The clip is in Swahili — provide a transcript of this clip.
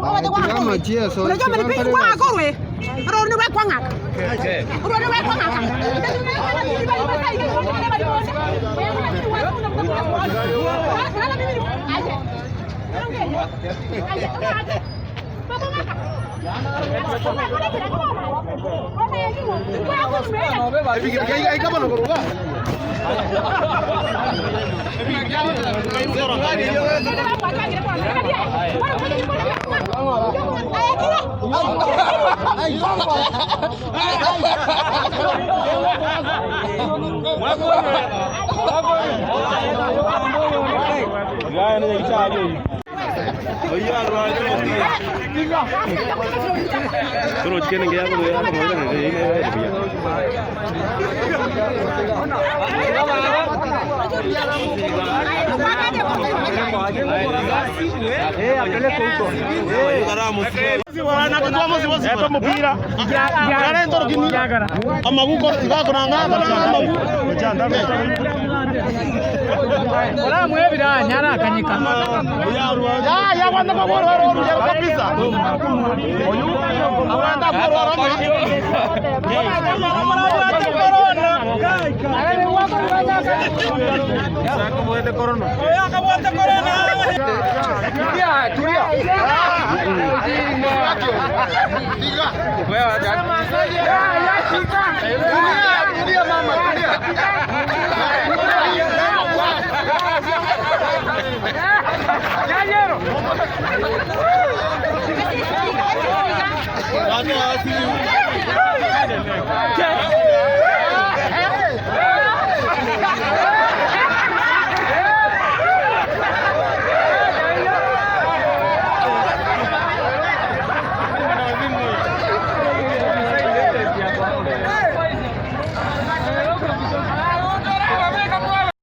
Kama chezo. Unajua mlipiga kwa korwe. Rodi wewe kwa ngaka. Rodi wewe kwa ngaka. Terus kena gaya apa ya? Apa mau ini Tulia mama, tulia.